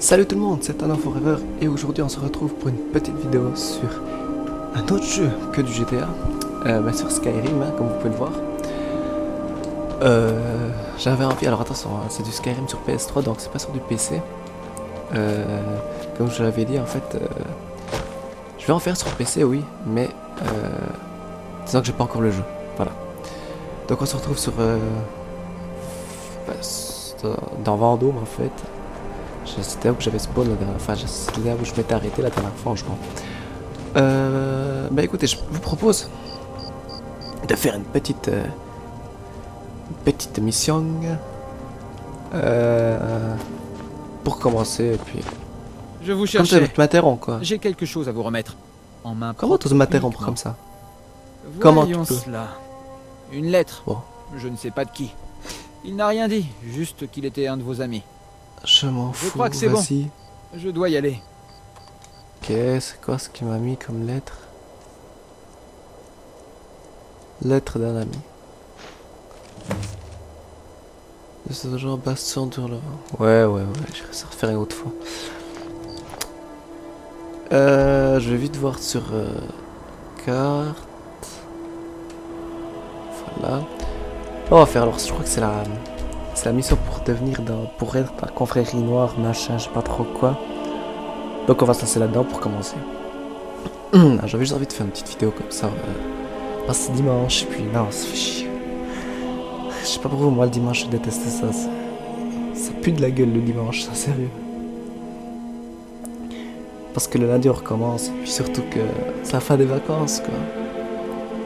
Salut tout le monde, c'est Anna Forever et aujourd'hui on se retrouve pour une petite vidéo sur un autre jeu que du GTA, sur Skyrim, hein, comme vous pouvez le voir. J'avais envie, alors attention, hein, c'est du Skyrim sur PS3 donc c'est pas sur du PC. Comme je l'avais dit en fait, je vais en faire sur PC oui, mais disons que j'ai pas encore le jeu, voilà. Donc on se retrouve sur dans Vendôme en fait. C'était là où j'avais spawn la dernière fois, c'était là où je m'étais arrêté la dernière fois je crois. Bah écoutez, je vous propose de faire une petite mission pour commencer et puis... Je vous Comme cherchais. tu m'interromps quoi. J'ai quelque chose à vous remettre. En main Comment propre tu m'interrompre uniquement. comme ça? Comment tu Voyons peux? cela. Une lettre. Bon. Je ne sais pas de qui. Il n'a rien dit, juste qu'il était un de vos amis. Je m'en fous, crois que c'est bon. vas-y. Je dois y aller. Ok, c'est quoi ce qu'il m'a mis comme lettre? Lettre d'un ami. De ce genre bastion d'Hurlevent. Ouais, je vais ça refaire une autre fois. Je vais vite voir sur carte. Voilà. On va faire alors, je crois que c'est la mission pour devenir pour être la confrérie noire, machin, je sais pas trop quoi. Donc on va se lancer là-dedans pour commencer. J'avais juste envie de faire une petite vidéo comme ça. Parce que c'est dimanche, puis non, ça fait chier. Je sais pas pour vous, moi le dimanche je déteste ça. Ça pue de la gueule le dimanche, ça sérieux. Parce que le lundi on recommence, et puis surtout que c'est la fin des vacances quoi.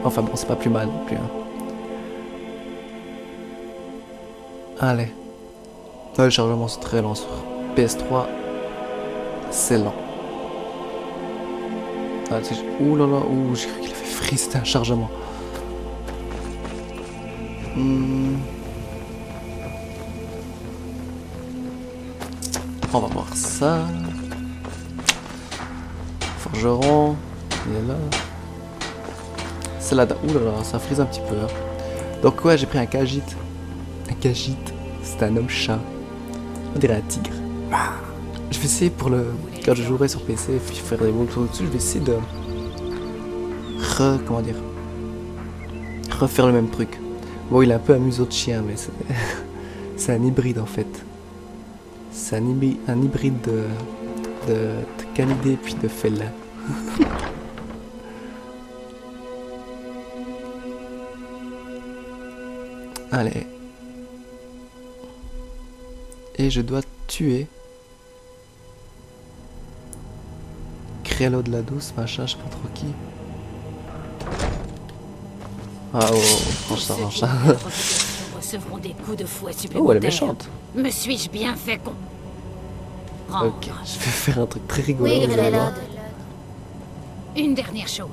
Enfin bon, c'est pas plus mal non plus. Hein. Allez. Ouais, le chargement c'est très lent sur PS3. C'est lent. Ah, ouh là là, ouh, j'ai cru qu'il avait freeze, c'était un chargement. On va voir ça. Forgeron, il est là. C'est là, ouh là là, ça frise un petit peu. Hein. Donc ouais, j'ai pris un Khajiit. Un Khajiit, c'est un homme chat. On dirait un tigre. Je vais essayer pour le... Quand je jouerai sur PC et puis faire des walkthroughs dessus, je vais essayer de... Comment dire... Refaire le même truc. Bon, il est un peu un museau de chien, mais c'est... c'est un hybride en fait. C'est un hybride de canidé et puis de félin. Allez. Et je dois tuer Crélo de la douce, machin, je sais pas trop qui. Ah oh, range ça. Recevront des coups de fouet Oh, supplémentaires. elle est méchante. Me suis-je bien fait con? Ok, je vais faire un truc très rigolo. Oui, vous allez voir. Une dernière chose.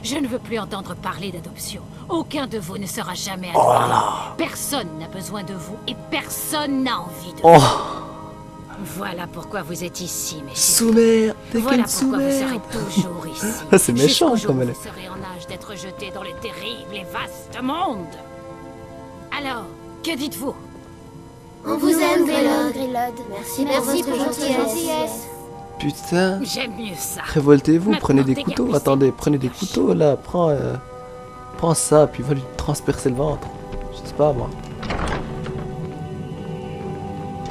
Je ne veux plus entendre parler d'adoption. Aucun de vous ne sera jamais adopté. Personne n'a besoin de vous et personne n'a envie de vous. Oh, Voilà pourquoi vous êtes ici, messieurs. sous-mer, Voilà Tekken pourquoi vous sous-mer. serez toujours ici. Ah, c'est méchant, Jusqu'au jour comme où elle est. vous serez en âge d'être jeté dans le terrible et vaste monde. Alors, que dites-vous? On vous aime, Grélode. Merci pour votre gentillesse. Putain, J'aime mieux ça. révoltez-vous, Maintenant, prenez des dégagez. couteaux. Attendez, prenez des couteaux là, prends ça, puis va lui transpercer le ventre. Je sais pas moi.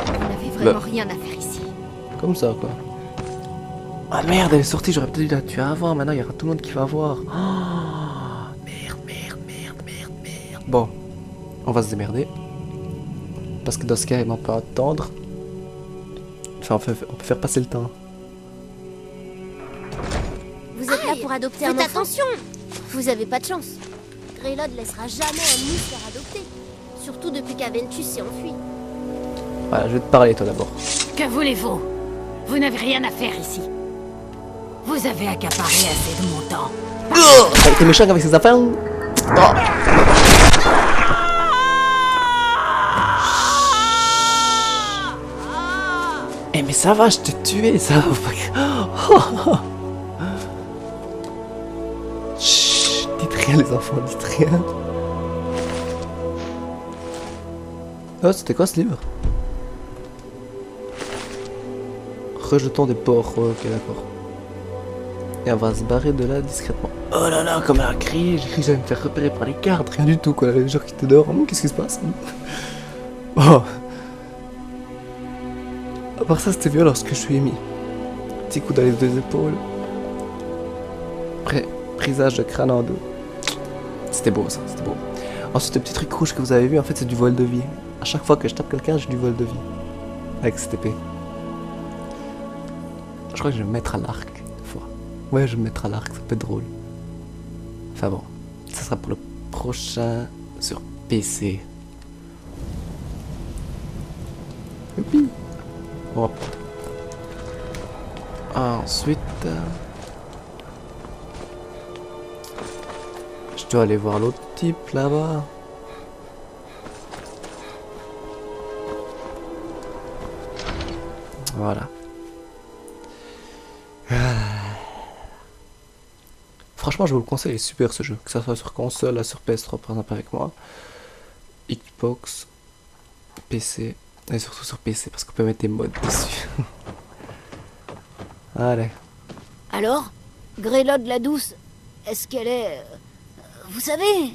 Vous n'avez vraiment rien à faire ici. Comme ça quoi. Ah merde, elle est sortie, j'aurais peut-être dû la tuer avant, maintenant il y aura tout le monde qui va voir. Oh, merde. Bon, on va se démerder. Parce que dans ce cas, on peut attendre. Enfin, on peut faire passer le temps. Vous êtes là pour adopter un enfant. Faites attention. Vous avez pas de chance. Grélode laissera jamais un nous se faire adopter. Surtout depuis qu'Aventus s'est enfui. Voilà, je vais te parler toi d'abord. Que voulez-vous? Vous n'avez rien à faire ici. Vous avez accaparé assez de mon temps. Elle était méchant avec ses affaires. Oh. Eh mais ça va, je t'ai tué, ça va pas. Chut, dites rien les enfants, dites rien. Oh, c'était quoi ce livre? Rejetons des porcs. Ouais, ok, d'accord. Et on va se barrer de là discrètement. Oh là là, comme elle a crié, j'ai cru que j'allais me faire repérer par les gardes. Rien du tout, quoi. Les gens qui étaient dehors. Qu'est-ce qui se passe? Oh. À part ça, c'était violent ce que je lui ai mis. Petit coup dans les deux épaules. Après, brisage de crâne en deux. C'était beau ça, c'était beau. Ensuite, le petit truc rouge que vous avez vu, en fait, c'est du vol de vie. À chaque fois que je tape quelqu'un, j'ai du vol de vie. Avec cette épée. Je crois que je vais me mettre à l'arc. Ouais, je vais me mettre à l'arc, ça peut être drôle. Enfin bon, ça sera pour le prochain sur PC. Youpi. Hop. Ensuite, je dois aller voir l'autre type là-bas. Voilà. Franchement, je vous le conseille, il est super ce jeu. Que ça soit sur console, là, sur PS3 par exemple avec moi, Xbox, PC, et surtout sur PC parce qu'on peut mettre des mods dessus. Allez. Alors, Grélode la douce, est-ce qu'elle est... vous savez?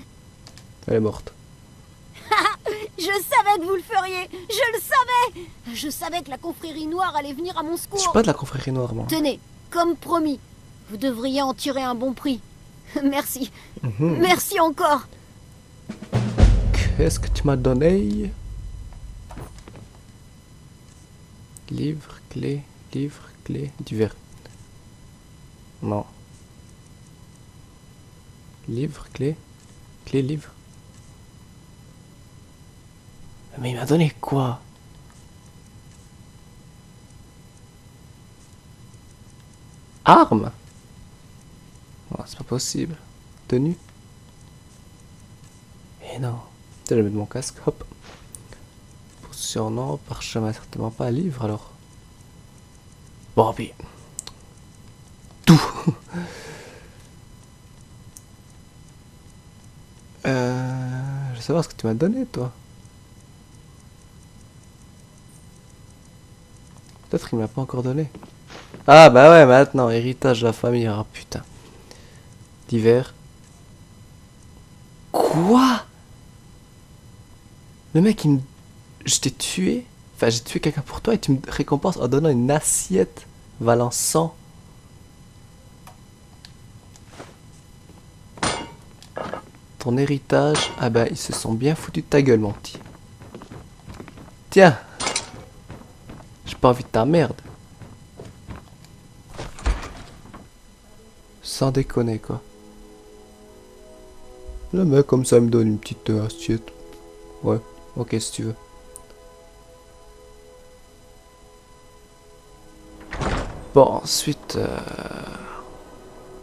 Elle est morte. Je savais que vous le feriez. Je le savais. Je savais que la confrérie noire allait venir à mon Je secours. suis pas de la confrérie noire, moi. Tenez, comme promis, vous devriez en tirer un bon prix. Merci. Merci encore. Qu'est-ce que tu m'as donné? Livre, clé, divers. Non. Livre, clé, livre. Mais il m'a donné quoi? Arme? Oh, c'est pas possible. Tenue? Eh non. Je vais mettre mon casque, hop. Position non, parchemin certainement pas, livre alors. Bon, puis... tout. Je veux savoir ce que tu m'as donné, toi. Peut-être qu'il m'a pas encore donné. Ah bah ouais, maintenant, héritage de la famille. Ah putain. Divers. Quoi? Le mec, il me... Je t'ai tué. Enfin, j'ai tué quelqu'un pour toi et tu me récompenses en donnant une assiette valant 100. Ton héritage... Ah bah, ils se sont bien foutus de ta gueule, mon petit. Tiens. J'ai pas envie de ta merde. Sans déconner, quoi. Le mec, comme ça, il me donne une petite assiette. Ouais, ok, si tu veux. Bon, ensuite...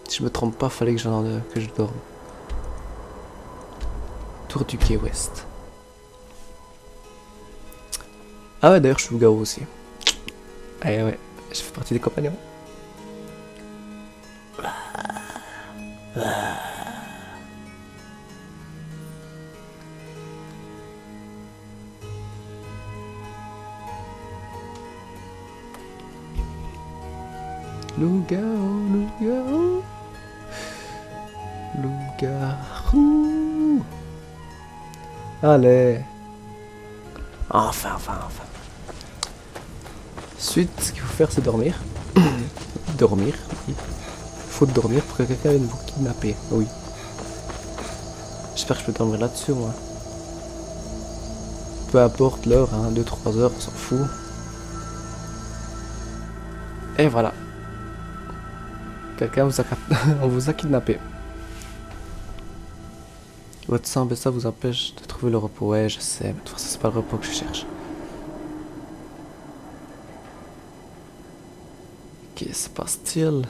Si je me trompe pas, fallait que que je dorme. Tour du quai ouest. Ah ouais, d'ailleurs, je suis loup-garou aussi. Eh ouais, je fais partie des compagnons. Loup-garou, loup-garou. Loup-garou. Allez. Enfin. Ensuite, ce qu'il faut faire, c'est dormir. Dormir, oui. Faut dormir pour que quelqu'un vienne vous kidnapper. Oui. J'espère que je peux dormir là-dessus, moi. Peu importe l'heure, hein, 2-3 heures, on s'en fout. Et voilà. Quelqu'un vous a... on vous a kidnappé. Votre sang, ça vous empêche de trouver le repos. Ouais, je sais, mais de toute façon, c'est pas le repos que je cherche. Ok, c'est pas style.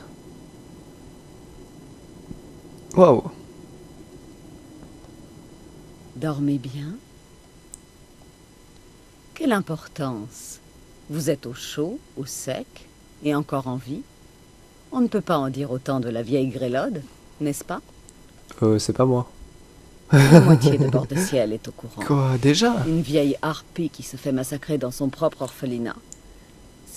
Waouh. Dormez bien. Quelle importance. Vous êtes au chaud, au sec, et encore en vie. On ne peut pas en dire autant de la vieille Grélode, n'est-ce pas? C'est pas moi. La moitié de Bord-de-Ciel est au courant. Quoi, déjà? Une vieille harpie qui se fait massacrer dans son propre orphelinat.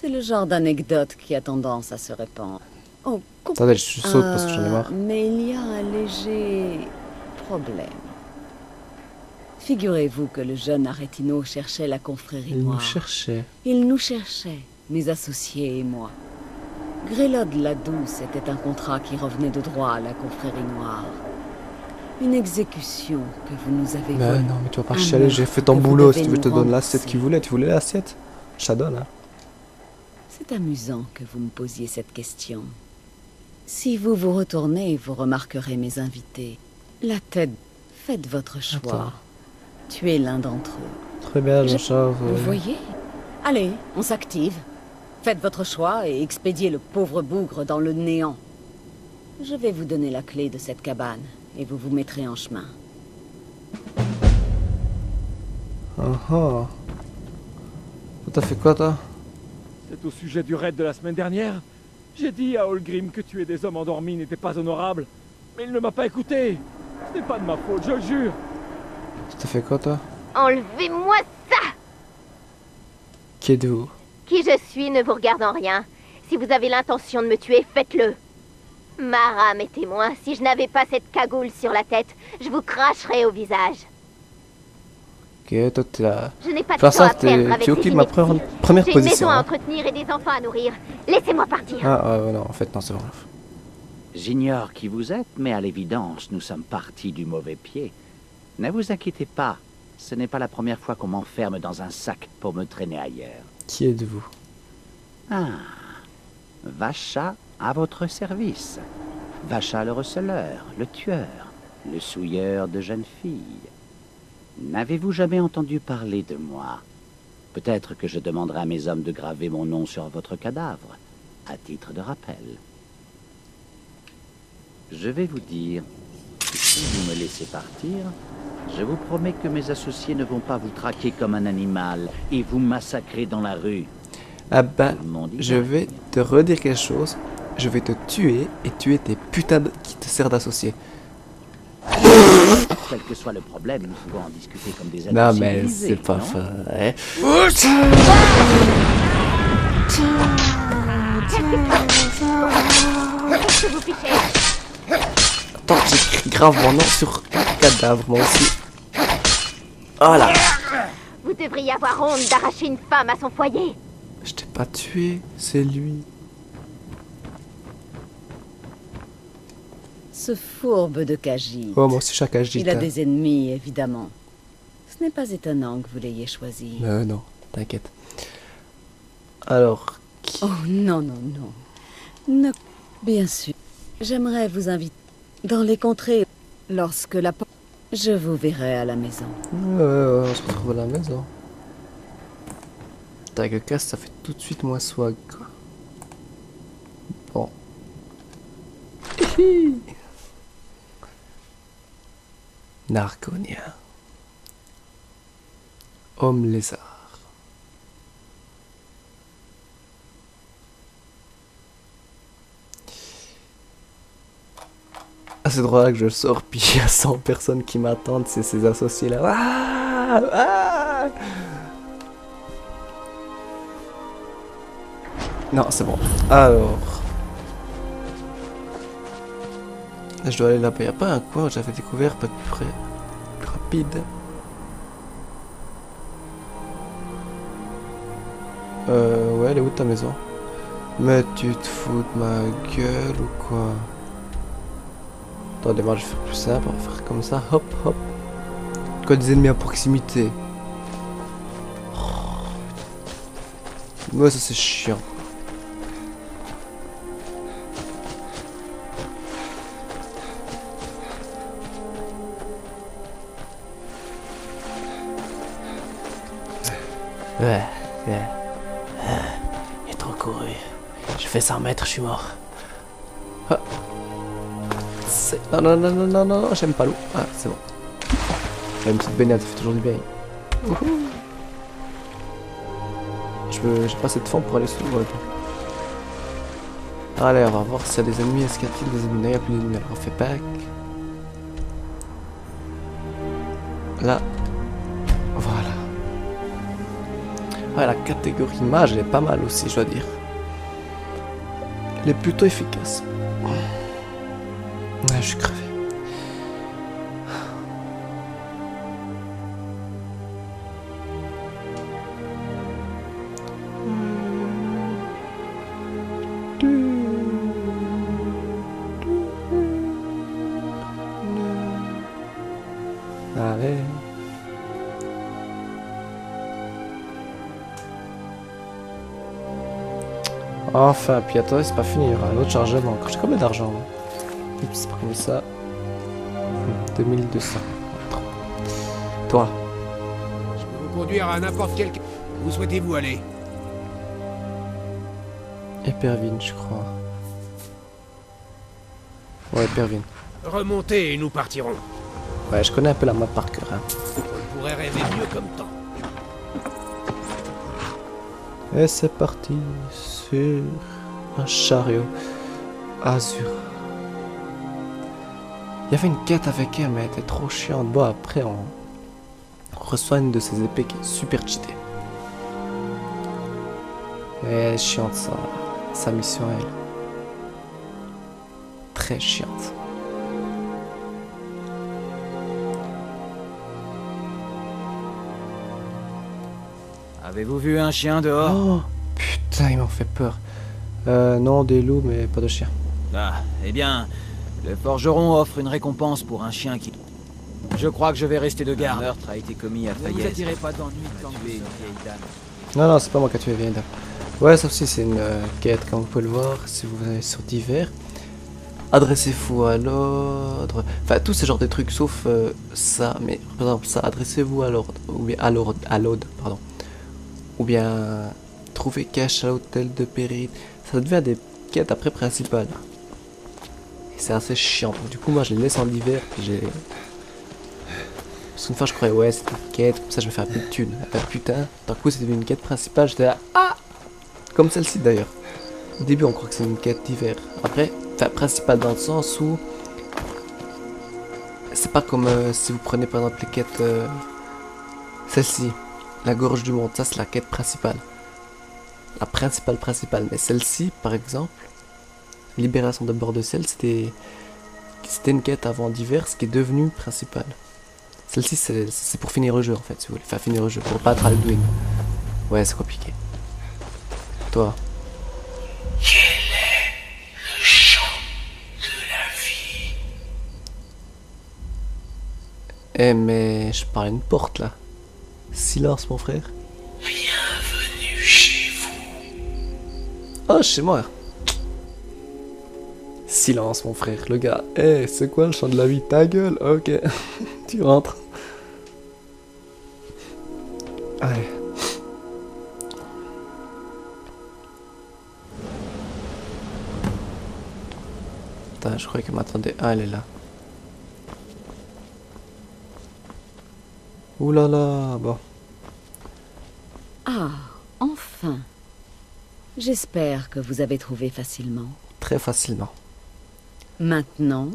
C'est le genre d'anecdote qui a tendance à se répandre. Oh, Attendez, je saute parce que j'en ai marre. Mais il y a un léger problème. Figurez-vous que le jeune Aretino cherchait la confrérie Il nous noire. cherchait. Il nous cherchait, mes associés et moi. Grélode la Douce était un contrat qui revenait de droit à la confrérie noire. Une exécution que vous nous avez Mais volée. non, mais tu vas pas Un chialer, j'ai meurtre fait ton que vous boulot. devez Si tu veux, je te nous donne l'assiette rembourser. qu'il voulait. Tu voulais l'assiette? Je te la donne, hein. C'est amusant que vous me posiez cette question. Si vous vous retournez, vous remarquerez mes invités. La tête, faites votre choix. Attends. Tuez l'un d'entre eux. Très bien, Je- Jean-Charles. Vous voyez? Allez, on s'active. Faites votre choix et expédiez le pauvre bougre dans le néant. Je vais vous donner la clé de cette cabane et vous vous mettrez en chemin. Ah. T'as fait quoi, toi? C'est au sujet du raid de la semaine dernière. J'ai dit à Holgrim que tuer des hommes endormis n'était pas honorable. Mais il ne m'a pas écouté. Ce n'est pas de ma faute, je le jure. T'as fait quoi, toi? Enlevez-moi ça! Qui êtes-vous? Qui je suis ne vous regarde en rien. Si vous avez l'intention de me tuer, faites-le. Ma âme est témoin. Si je n'avais pas cette cagoule sur la tête, je vous cracherais au visage. Ok, toi, t'es là. Je n'ai pas de Faire temps à ça, perdre avec tu ces occupes ma imbéciles. première J'ai une position. maison à Hein. entretenir et des enfants à nourrir. Laissez-moi partir. Ah, non, en fait, non, c'est bon. J'ignore qui vous êtes, mais à l'évidence, nous sommes partis du mauvais pied. Ne vous inquiétez pas, ce n'est pas la première fois qu'on m'enferme dans un sac pour me traîner ailleurs. Qui êtes-vous? Ah, Vacha à votre service. Vacha le receleur, le tueur, le souilleur de jeunes filles. N'avez-vous jamais entendu parler de moi? Peut-être que je demanderai à mes hommes de graver mon nom sur votre cadavre, à titre de rappel. Je vais vous dire que si vous me laissez partir, je vous promets que mes associés ne vont pas vous traquer comme un animal et vous massacrer dans la rue. Ah ben, Tout le monde y je gagne. vais te redire quelque chose. Je vais te tuer et tuer tes putains qui te servent d'associés. Quel que soit le problème, nous pouvons en discuter comme des Non, adultes mais civilisés, c'est pas non? vrai. Qu'est-ce que vous fichez? Attends, j'écris grave mon nom sur cadavre, moi aussi. Voilà. Vous devriez avoir honte d'arracher une femme à son foyer. Je t'ai pas tué, c'est lui. Ce fourbe de Khajiit. Oh, moi aussi, chaque agite. Il a des ennemis, évidemment. Ce n'est pas étonnant que vous l'ayez choisi. Non, t'inquiète. Alors, qui... Oh non, non, non. Ne... Bien sûr. J'aimerais vous inviter dans les contrées lorsque la... Je vous verrai à la maison. on se retrouve à la maison. T'as que casse, ça fait tout de suite moins swag, quoi. Bon. Narconia. Homme lézard. Ah, c'est drôle que je sors, puis il y a 100 personnes qui m'attendent, c'est ces associés là. Ah. Non, c'est bon. Alors. Je dois aller là-bas. Il n'y a pas un coin où j'avais découvert pas plus près. Plus rapide. Ouais, elle est où ta maison? Mais tu te fous de ma gueule ou quoi? Attendez, moi je vais faire plus simple, on va faire comme ça, hop hop. Quoi, des ennemis à proximité? Ouais, ça c'est chiant. Ouais. Il est trop couru. Je fais 100 mètres, je suis mort. Ah. Non, j'aime pas l'eau. Ah, c'est bon. Une petite baignade, ça fait toujours du bien. J'ai pas assez de fond pour aller sous l'eau. Allez, on va voir s'il y a des ennemis. Est-ce qu'il y a des ennemis? Non, il n'y a plus d'ennemis. Alors on fait pack. Là. Voilà. Ouais, la catégorie mage, elle est pas mal aussi, je dois dire. Elle est plutôt efficace. Ouais, je suis crevé. Allez. Enfin, puis attends, c'est pas fini, il y aura un autre chargement encore. J'ai combien d'argent là? Oups, c'est pas comme ça. 2200. Toi. Je peux vous conduire à n'importe quel... Où souhaitez-vous aller? Épervine, je crois. Ouais, Épervine. Remontez et nous partirons. Ouais, je connais un peu la map par cœur. Hein. On pourrait rêver mieux comme temps. Et c'est parti sur un chariot azur. Il y avait une quête avec elle, mais elle était trop chiante. Bon, après, on reçoit une de ses épées qui est super cheatée. Et elle est chiante, sa mission, elle. Très chiante. Avez-vous vu un chien dehors? Oh, putain, ils m'ont fait peur. Non, des loups, mais pas de chiens. Ah, eh bien, le forgeron offre une récompense pour un chien qui... Je crois que je vais rester de garde. Un meurtre a été commis à Fayette. Ne vous attirez pas d'ennui tant que tuer une vieille dame. Non, c'est pas moi qui ai tué vieille dame. Ouais, ça aussi, c'est une quête, comme vous pouvez le voir, si vous allez sur divers. Adressez-vous à l'ordre. Enfin, tous ces genres de trucs, sauf ça. Mais, par exemple, ça, adressez-vous à l'ordre. Ou bien à l'ordre, pardon. Ou bien trouver cache à l'hôtel de Péride. Ça devient des quêtes après principales. Et c'est assez chiant. Donc, du coup, moi je les laisse en hiver. Parce qu'une fois je croyais, ouais, c'était une quête, comme ça je vais faire un peu de thunes. Putain, d'un coup c'était une quête principale. J'étais là, ah! Comme celle-ci d'ailleurs. Au début on croit que c'est une quête d'hiver. Après, enfin principale dans le sens où. C'est pas comme si vous prenez par exemple les quêtes. Celle-ci. La gorge du monde, ça c'est la quête principale. La principale. Mais celle-ci, par exemple, Libération de Bordecelle, c'était une quête avant diverse qui est devenue principale. Celle-ci, c'est pour finir le jeu en fait, si vous voulez. Enfin, finir le jeu, pour battre Alduin. Ouais, c'est compliqué. Toi. Quel est le chant de la vie? Eh, mais je parle à une porte là. Silence, mon frère. Bienvenue chez vous. Oh, chez moi. Silence, mon frère. Le gars. Eh, c'est quoi le chant de la vie? Ta gueule. Ok. Tu rentres. Allez. Putain, je croyais qu'elle m'attendait. Ah, elle est là. Ouh là là, bon. Ah, enfin. J'espère que vous avez trouvé facilement. Très facilement. Maintenant,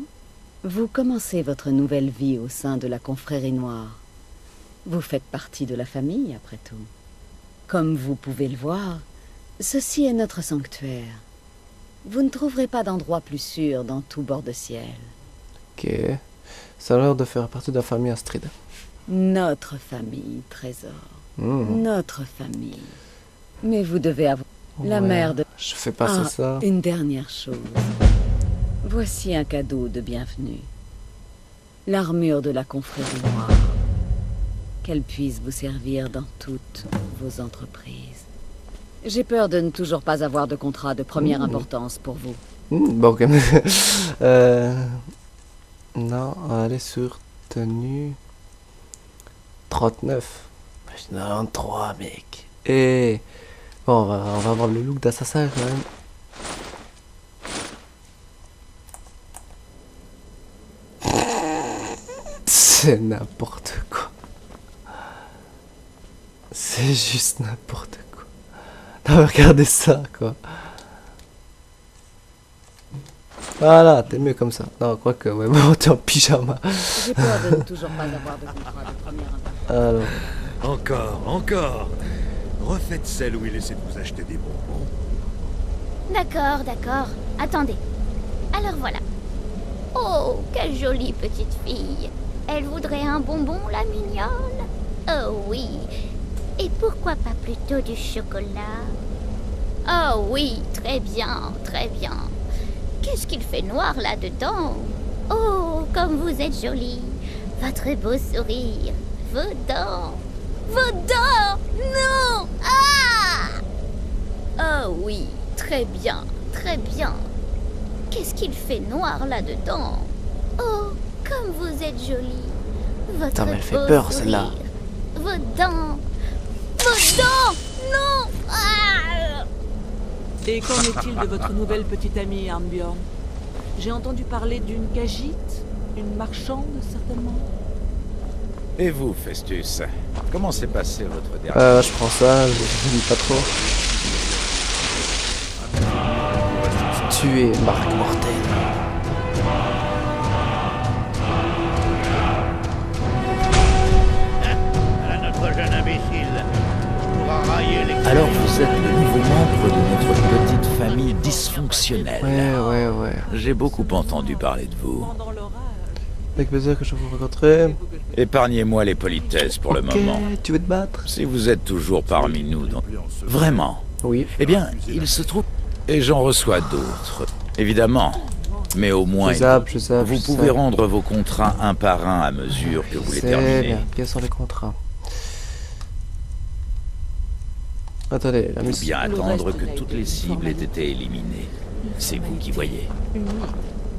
vous commencez votre nouvelle vie au sein de la Confrérie Noire. Vous faites partie de la famille, après tout. Comme vous pouvez le voir, ceci est notre sanctuaire. Vous ne trouverez pas d'endroit plus sûr dans tout bord de ciel. Ok. Ça a l'air de faire partie de la famille Astrid. Notre famille, Trésor. Mmh. Notre famille. Mais vous devez avoir... La Ouais, mère de... Je fais passer ça. Une dernière chose. Voici un cadeau de bienvenue. L'armure de la Confrérie Noire. Qu'elle puisse vous servir dans toutes vos entreprises. J'ai peur de ne toujours pas avoir de contrat de première importance pour vous. Bon, ok. Non, allez sur tenue 39. 93, mec. Et bon, on va avoir le look d'assassin quand même. C'est n'importe quoi. C'est juste n'importe quoi. Non, regardez ça, quoi. Voilà, t'es mieux comme ça. Non, quoique, ouais, bon, t'es en pyjama. J'ai peur de ne toujours pas avoir de contrat de première importance. Alors, Encore. refaites celle où il essaie de vous acheter des bonbons. D'accord, d'accord. Attendez. Alors voilà. Oh, quelle jolie petite fille. Elle voudrait un bonbon, la mignonne? Oh oui. Et pourquoi pas plutôt du chocolat? Oh oui, très bien, très bien. Qu'est-ce qu'il fait noir là-dedans? Oh, comme vous êtes jolie. Votre beau sourire. Vos dents. Vos dents! Non! Ah! Oh oui, très bien, très bien. Qu'est-ce qu'il fait noir là-dedans? Oh, comme vous êtes jolie. Votre Putain, mais elle fait beau peur, sourire. celle-là. Vos dents. Vos dents! Non! Ah! Et qu'en est-il de votre nouvelle petite amie, Armbjorn? J'ai entendu parler d'une cagite, une marchande, certainement. Et vous, Festus, comment s'est passé votre dernier... Je prends ça, je dis pas trop. Tuer Marc Mortel. Notre jeune imbécile pourra railler les... Alors vous êtes le nouveau membre de notre petite famille dysfonctionnelle. Ouais. J'ai beaucoup entendu parler de vous. Avec plaisir que je vous rencontrerai. Épargnez-moi les politesses pour le moment. Tu veux te battre? Si vous êtes toujours parmi nous, vraiment. Oui. Eh bien, il se trouve... Et j'en reçois d'autres. Évidemment. Mais au moins, vous pouvez rendre vos contrats un par un à mesure que vous les terminez. Bien. Quels sont les contrats? Attendez, la Ou mission. bien attendre que toutes les cibles aient été éliminées. C'est vous qui voyez.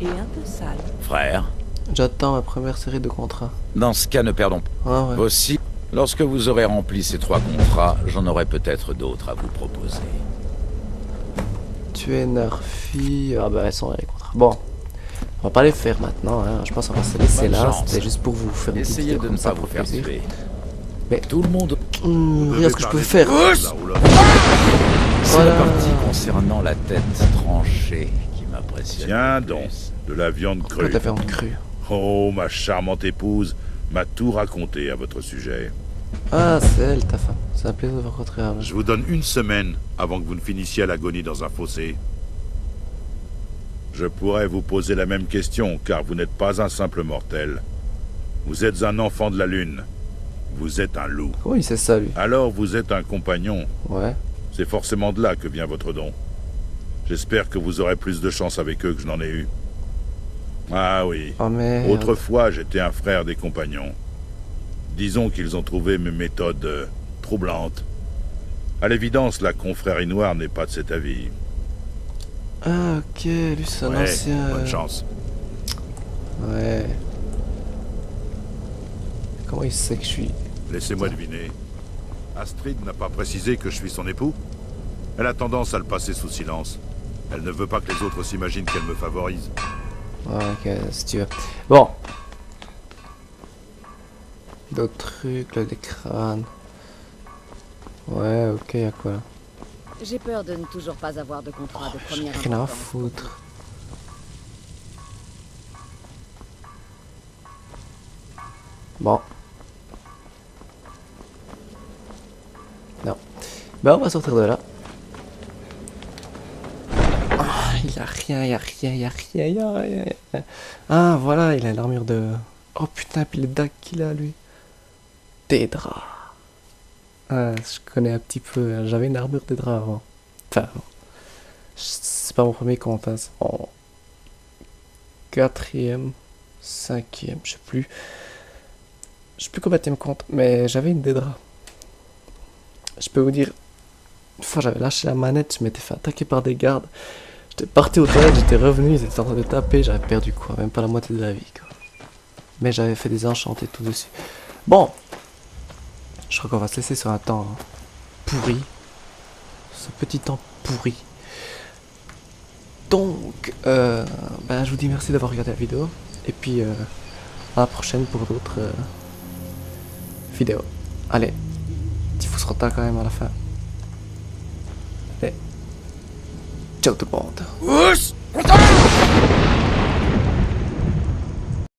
Et un peu sale. Frère, J'attends ma première série de contrats. dans ce cas, ne perdons pas. Ouais. Aussi, lorsque vous aurez rempli ces 3 contrats, j'en aurai peut-être d'autres à vous proposer. Tuer Nerfi. Ah bah elles sont les contrats. Bon. On va pas les faire maintenant, hein. Je pense qu'on va se laisser Bonne là. chance. C'était juste pour vous faire une petite Essayez vidéo de comme ne ça pas pour vous faire plaisir. tuer. Mais Tout le monde... regarde ce que je peux faire. C'est la partie concernant la tête tranchée qui m'impressionne. Tiens le donc, plus. de la viande Pourquoi crue. t'as viande crue? Oh, ma charmante épouse m'a tout raconté à votre sujet. Ah, c'est elle, ta femme. C'est un plaisir de vous rencontrer. Arnaud. Je vous donne 1 semaine avant que vous ne finissiez à l'agonie dans un fossé. Je pourrais vous poser la même question, car vous n'êtes pas un simple mortel. Vous êtes un enfant de la Lune. Vous êtes un loup. Comment il sait ça, lui? Alors vous êtes un compagnon. Ouais. C'est forcément de là que vient votre don. J'espère que vous aurez plus de chance avec eux que je n'en ai eu. Ah oui. Oh merde. Autrefois, j'étais un frère des compagnons. Disons qu'ils ont trouvé mes méthodes troublantes. À l'évidence, la confrérie noire n'est pas de cet avis. Ah, ok. Lui, c'est un ancien... bonne chance. Ouais. Comment il sait que je suis... Laissez-moi deviner. Astrid n'a pas précisé que je suis son époux? Elle a tendance à le passer sous silence. Elle ne veut pas que les autres s'imaginent qu'elle me favorise. Ouais, ok, si tu veux. Bon. D'autres trucs, là, des crânes. Ouais, ok, y'a quoi? J'ai peur de ne toujours pas avoir de contrat de première Rien à importance. foutre. Bon. Non. Ben, on va sortir de là. Ah, il y a rien, il y a rien, il y a rien, il y a rien. Ah, voilà, il a l'armure de... Oh putain, puis les dagues qu'il a, lui. Des draps. Ah, je connais un petit peu. Hein. J'avais une armure des draps avant. Enfin, c'est pas mon premier compte. Hein. C'est mon 4e, 5e, je sais plus. Je sais plus combien de compte, mais j'avais une des draps. Je peux vous dire, une fois j'avais lâché la manette, je m'étais fait attaquer par des gardes. J'étais parti aux toilettes, j'étais revenu, ils étaient en train de taper, j'avais perdu quoi, même pas la moitié de la vie quoi. Mais j'avais fait des enchantés tout dessus. Bon, je crois qu'on va se laisser sur un temps pourri. Ce petit temps pourri. Donc, ben, je vous dis merci d'avoir regardé la vidéo. Et puis, à la prochaine pour d'autres vidéos. Allez, il faut se retard quand même à la fin. Allez, ciao tout le monde.